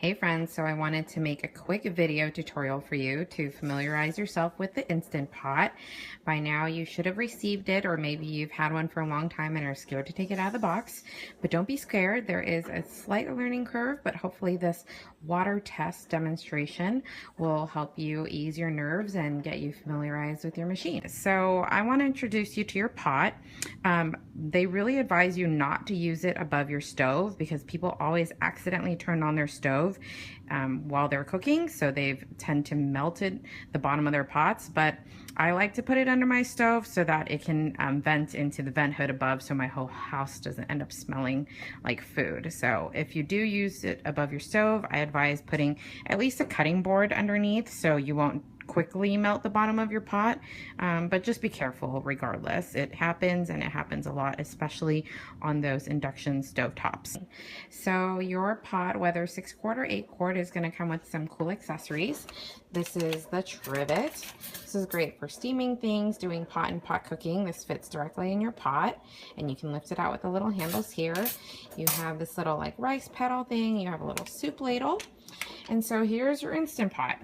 Hey friends, so I wanted to make a quick video tutorial for you to familiarize yourself with the Instant Pot. By now you should have received it, or maybe you've had one for a long time and are scared to take it out of the box. But don't be scared, there is a slight learning curve, but hopefully this water test demonstration will help you ease your nerves and get you familiarized with your machine. So I want to introduce you to your pot. They really advise you not to use it above your stove because people always accidentally turn on their stove while they're cooking, so they tend to melted the bottom of their pots. But I like to put it under my stove so that it can vent into the vent hood above, so my whole house doesn't end up smelling like food. So if you do use it above your stove, I advise putting at least a cutting board underneath so you won't quickly melt the bottom of your pot, but just be careful regardless. It happens, and it happens a lot, especially on those induction stove tops. So your pot, whether 6-quart or 8-quart, is going to come with some cool accessories. This is the trivet. This is great for steaming things, doing pot and pot cooking. This fits directly in your pot, and you can lift it out with the little handles here. You have this little like rice pedal thing. You have a little soup ladle. And so here's your Instant Pot.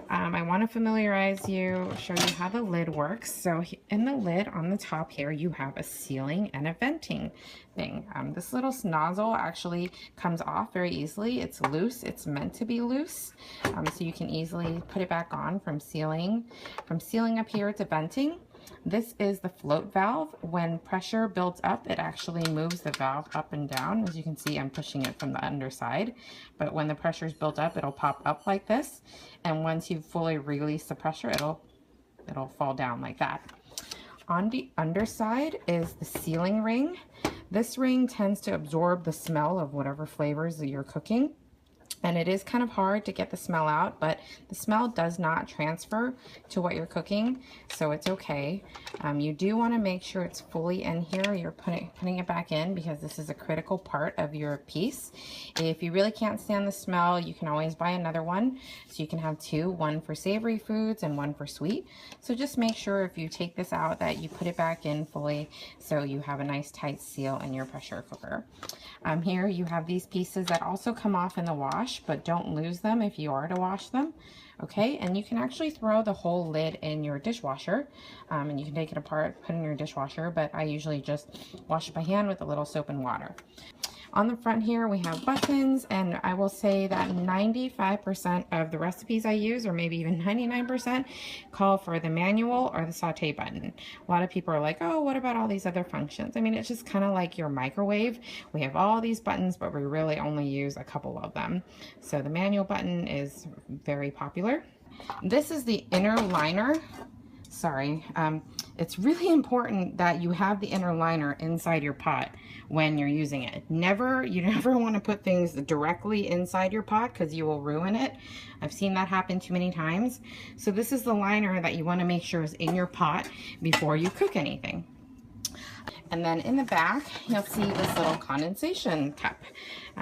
I want to familiarize you, show you how the lid works. So in the lid on the top here, you have a sealing and a venting thing. This little nozzle actually comes off very easily. It's loose. It's meant to be loose. So you can easily put it back on from sealing up here to venting. This is the float valve. When pressure builds up, it actually moves the valve up and down. As you can see, I'm pushing it from the underside, but when the pressure is built up, it'll pop up like this. And once you fully release the pressure, it'll fall down like that. On the underside is the sealing ring. This ring tends to absorb the smell of whatever flavors that you're cooking. And it is kind of hard to get the smell out, but the smell does not transfer to what you're cooking, so it's okay. You do want to make sure it's fully in here. You're putting it back in because this is a critical part of your piece. If you really can't stand the smell, you can always buy another one. So you can have two, one for savory foods and one for sweet. So just make sure if you take this out that you put it back in fully so you have a nice tight seal in your pressure cooker. Here you have these pieces that also come off in the wash, but don't lose them if you are to wash them. Okay, and you can actually throw the whole lid in your dishwasher, and you can take it apart, put it in your dishwasher, but I usually just wash it by hand with a little soap and water. On the front here we have buttons, and I will say that 95% of the recipes I use, or maybe even 99%, call for the manual or the sauté button. A lot of people are like, oh, what about all these other functions? I mean, it's just kind of like your microwave. We have all these buttons, but we really only use a couple of them. So the manual button is very popular. This is the inner liner. Sorry, it's really important that you have the inner liner inside your pot when you're using it. You never want to put things directly inside your pot because you will ruin it. I've seen that happen too many times. So this is the liner that you want to make sure is in your pot before you cook anything. And then in the back, you'll see this little condensation cup.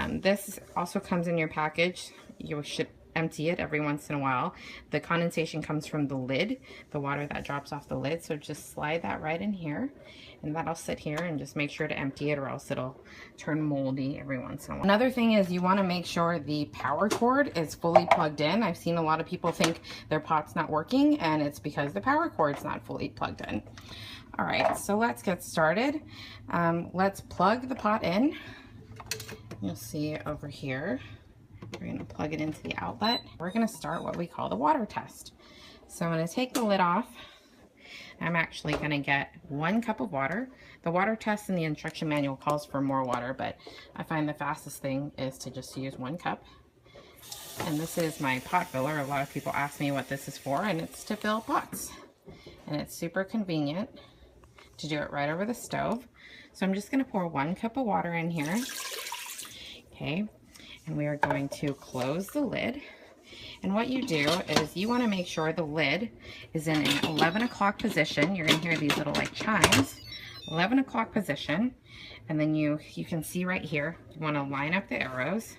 This also comes in your package. You should empty it every once in a while. The condensation comes from the lid, the water that drops off the lid. So just slide that right in here, and that'll sit here, and just make sure to empty it or else it'll turn moldy every once in a while. Another thing is you want to make sure the power cord is fully plugged in. I've seen a lot of people think their pot's not working, and it's because the power cord's not fully plugged in. All right, so let's get started. Let's plug the pot in. You'll see over here. We're going to plug it into the outlet. We're going to start what we call the water test. So I'm going to take the lid off. I'm actually going to get 1 cup of water. The water test in the instruction manual calls for more water, but I find the fastest thing is to just use 1 cup. And this is my pot filler. A lot of people ask me what this is for, and it's to fill pots. And it's super convenient to do it right over the stove. So I'm just going to pour 1 cup of water in here. Okay. And we are going to close the lid. And what you do is you want to make sure the lid is in an 11 o'clock position. You're going to hear these little like chimes. 11 o'clock position. And then you can see right here, you want to line up the arrows.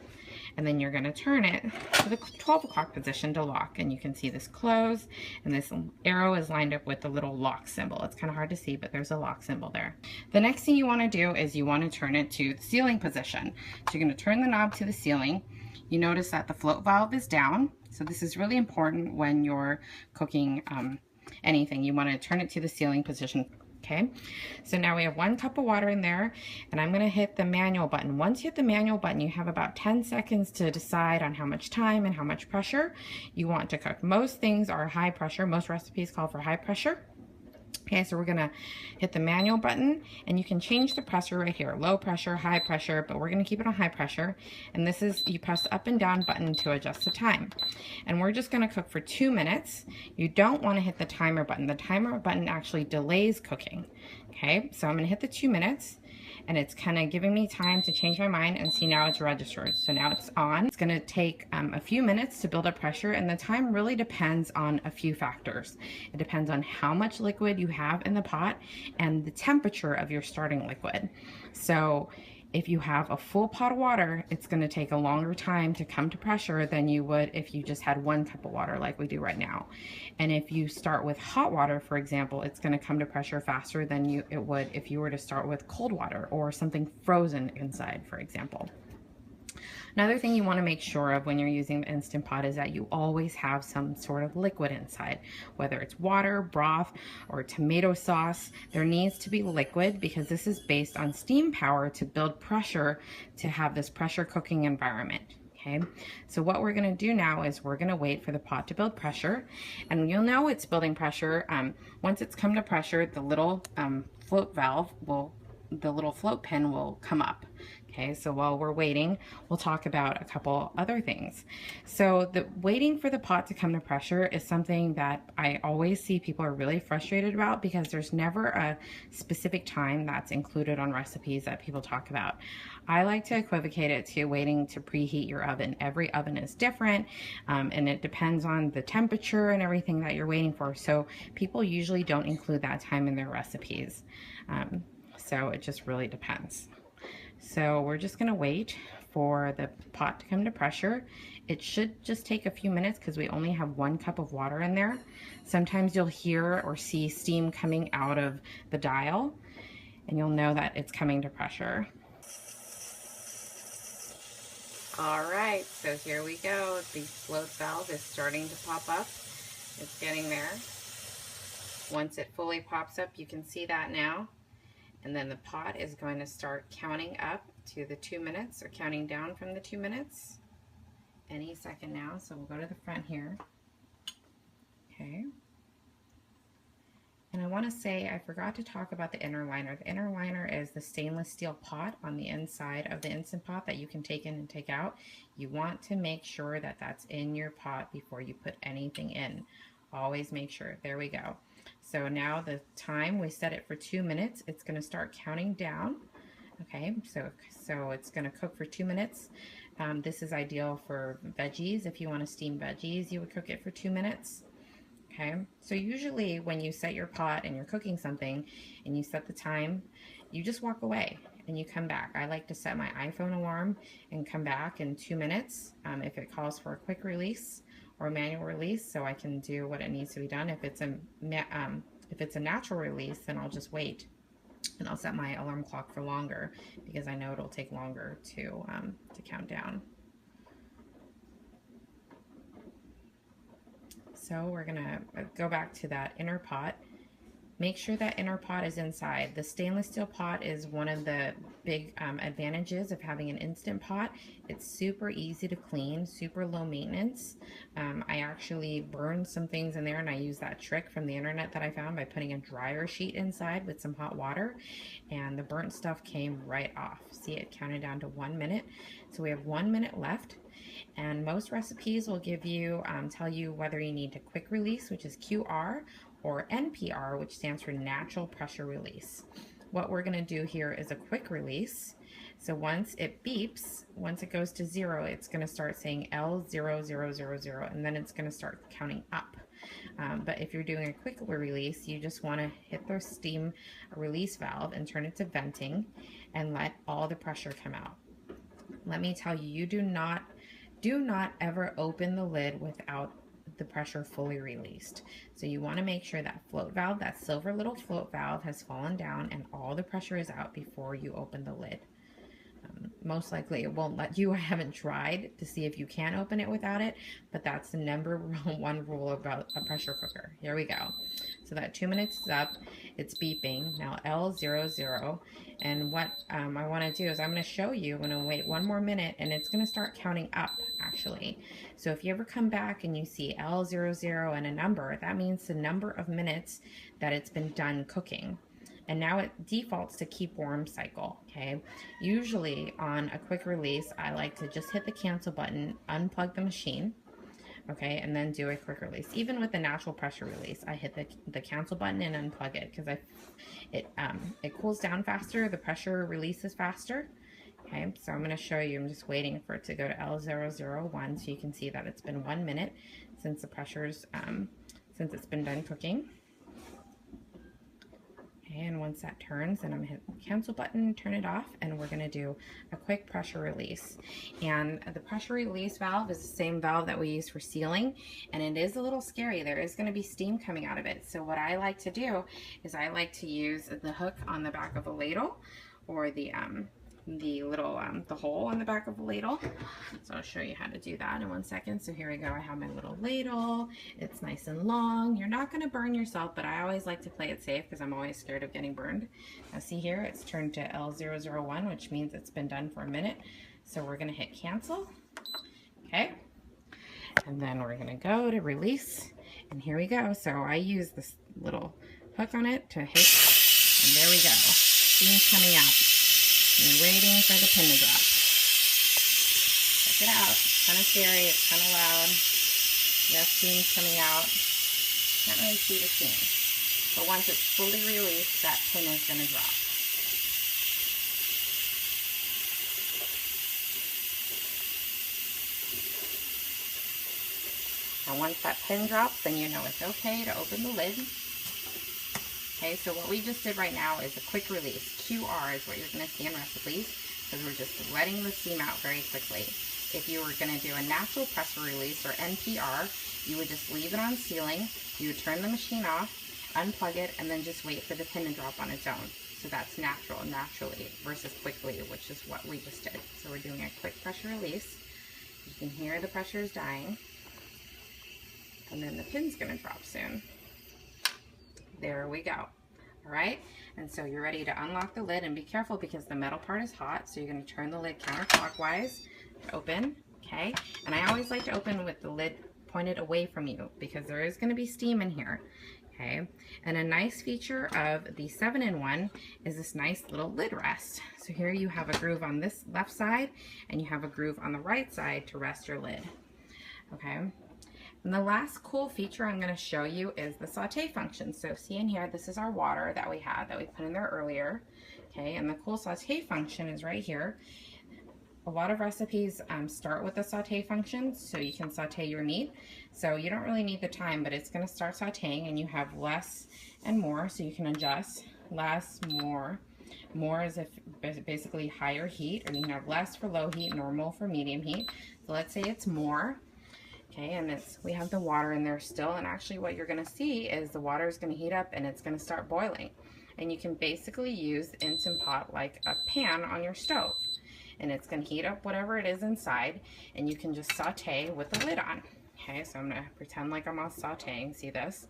And then you're going to turn it to the 12 o'clock position to lock. And you can see this close, and this arrow is lined up with the little lock symbol. It's kind of hard to see, but there's a lock symbol there. The next thing you want to do is you want to turn it to the sealing position. So you're going to turn the knob to the sealing, you notice that the float valve is down. So this is really important when you're cooking anything. You want to turn it to the sealing position. Okay, so now we have 1 cup of water in there, and I'm going to hit the manual button. Once you hit the manual button, you have about 10 seconds to decide on how much time and how much pressure you want to cook. Most things are high pressure. Most recipes call for high pressure. Okay, so we're gonna hit the manual button, and you can change the pressure right here, low pressure, high pressure, but we're gonna keep it on high pressure. And this is, you press the up and down button to adjust the time. And we're just gonna cook for 2 minutes. You don't wanna hit the timer button. The timer button actually delays cooking. Okay, so I'm gonna hit the 2 minutes, and it's kind of giving me time to change my mind, and see, now it's registered. So now it's on. It's going to take a few minutes to build up pressure, and the time really depends on a few factors. It depends on how much liquid you have in the pot and the temperature of your starting liquid. So if you have a full pot of water, it's going to take a longer time to come to pressure than you would if you just had 1 cup of water like we do right now. And if you start with hot water, for example, it's going to come to pressure faster than it would if you were to start with cold water or something frozen inside, for example. Another thing you want to make sure of when you're using the Instant Pot is that you always have some sort of liquid inside, whether it's water, broth, or tomato sauce. There needs to be liquid, because this is based on steam power to build pressure, to have this pressure cooking environment. Okay, so what we're going to do now is we're going to wait for the pot to build pressure, and you'll know it's building pressure once it's come to pressure. The little float valve will, the little float pin will come up. Okay, so while we're waiting, we'll talk about a couple other things. So the waiting for the pot to come to pressure is something that I always see people are really frustrated about, because there's never a specific time that's included on recipes that people talk about. I like to equivocate it to waiting to preheat your oven. Every oven is different, and it depends on the temperature and everything that you're waiting for. So people usually don't include that time in their recipes. So it just really depends. So we're just gonna wait for the pot to come to pressure. It should just take a few minutes, because we only have 1 cup of water in there. Sometimes you'll hear or see steam coming out of the dial, and you'll know that it's coming to pressure. All right, so here we go. The float valve is starting to pop up. It's getting there. Once it fully pops up, you can see that now. And then the pot is going to start counting up to the 2 minutes, or counting down from the 2 minutes any second now. So we'll go to the front here. Okay. And I want to say, I forgot to talk about the inner liner. The inner liner is the stainless steel pot on the inside of the Instant Pot that you can take in and take out. You want to make sure that that's in your pot before you put anything in. Always make sure. There we go. So now the time, we set it for 2 minutes. It's going to start counting down. Okay, so it's going to cook for 2 minutes. This is ideal for veggies. If you want to steam veggies, you would cook it for 2 minutes. Okay, so usually when you set your pot and you're cooking something and you set the time, you just walk away and you come back. I like to set my iPhone alarm and come back in 2 minutes if it calls for a quick release or a manual release, so I can do what it needs to be done. If it's a natural release, then I'll just wait, and I'll set my alarm clock for longer, because I know it'll take longer to count down. So we're gonna go back to that inner pot. Make sure that inner pot is inside. The stainless steel pot is one of the big advantages of having an Instant Pot. It's super easy to clean, super low maintenance. I actually burned some things in there, and I used that trick from the internet that I found by putting a dryer sheet inside with some hot water, and the burnt stuff came right off. See, it counted down to 1 minute. So we have 1 minute left. And most recipes will give you, tell you whether you need a quick release, which is QR, or NPR, which stands for natural pressure release. What we're going to do here is a quick release. So once it beeps, once it goes to 0, it's going to start saying L0000, and then it's going to start counting up. But if you're doing a quick release, you just want to hit the steam release valve and turn it to venting and let all the pressure come out. Let me tell you, you do not ever open the lid without the pressure fully released. So you want to make sure that float valve, that silver little float valve, has fallen down and all the pressure is out before you open the lid. most likely it won't let you. I haven't tried to see if you can open it without it, but that's the number one rule about a pressure cooker. Here we go. So that 2 minutes is up. It's beeping. Now L00. And what I want to do is I'm going to show you. I'm going to wait 1 more minute and it's going to start counting up actually. So if you ever come back and you see L00 and a number, that means the number of minutes that it's been done cooking. And now it defaults to keep warm cycle, okay? Usually on a quick release, I like to just hit the cancel button, unplug the machine, okay, and then do a quick release. Even with the natural pressure release, I hit the cancel button and unplug it because it cools down faster, the pressure releases faster. Okay, so I'm going to show you, I'm just waiting for it to go to L001 so you can see that it's been 1 minute since the pressure's, since it's been done cooking. Okay, and once that turns, then I'm going to hit the cancel button, turn it off, and we're going to do a quick pressure release. And the pressure release valve is the same valve that we use for sealing, and it is a little scary. There is going to be steam coming out of it. So what I like to do is I like to use the hook on the back of a ladle, or the little the hole on the back of the ladle. So I'll show you how to do that in 1 second. So here we go. I have my little ladle. It's nice and long. You're not going to burn yourself, but I always like to play it safe because I'm always scared of getting burned. Now see here, it's turned to L001, which means it's been done for a minute. So we're going to hit cancel. Okay. And then we're going to go to release. And here we go. So I use this little hook on it to hit. And there we go. Steam's coming out. You're waiting for the pin to drop. Check it out. It's kind of scary. It's kind of loud. Yes, steam's coming out. Can't really see the steam. But once it's fully released, that pin is going to drop. And once that pin drops, then you know it's okay to open the lid. Okay, so what we just did right now is a quick release. QR is what you're going to see in recipes because we're just letting the steam out very quickly. If you were going to do a natural pressure release or NPR, you would just leave it on sealing, you would turn the machine off, unplug it, and then just wait for the pin to drop on its own. So that's naturally, versus quickly, which is what we just did. So we're doing a quick pressure release. You can hear the pressure is dying. And then the pin's going to drop soon. There we go. All right, and so you're ready to unlock the lid, and be careful because the metal part is hot, so you're going to turn the lid counterclockwise to open, okay? And I always like to open with the lid pointed away from you because there is going to be steam in here, okay? And a nice feature of the 7-in-1 is this nice little lid rest. So here you have a groove on this left side, and you have a groove on the right side to rest your lid, okay? And the last cool feature I'm going to show you is the sauté function. So see in here, this is our water that we had that we put in there earlier. Okay, and the cool sauté function is right here. A lot of recipes start with the sauté function, so you can sauté your meat. So you don't really need the time, but it's going to start sautéing, and you have less and more, so you can adjust less, more. More is if basically higher heat, or you can have less for low heat, normal for medium heat. So let's say it's more. Okay, and we have the water in there still, and actually what you're going to see is the water is going to heat up and it's going to start boiling. And you can basically use the Instant Pot like a pan on your stove. And it's going to heat up whatever it is inside, and you can just saute with the lid on. Okay, so I'm going to pretend like I'm all sauteing, see this?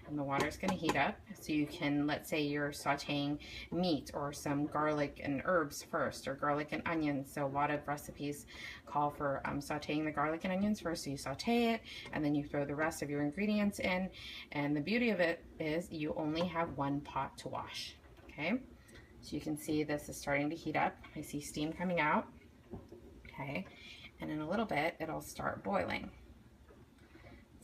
And the water's going to heat up, so you can, let's say you're sauteing meat or some garlic and herbs first, or garlic and onions. So a lot of recipes call for sauteing the garlic and onions first. So you saute it, and then you throw the rest of your ingredients in. And the beauty of it is you only have one pot to wash. Okay, so you can see this is starting to heat up. I see steam coming out. Okay, and in a little bit it'll start boiling.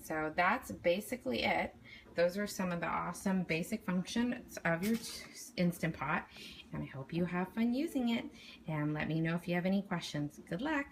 So that's basically it. Those are some of the awesome basic functions of your Instant Pot, and I hope you have fun using it, and let me know if you have any questions. Good luck!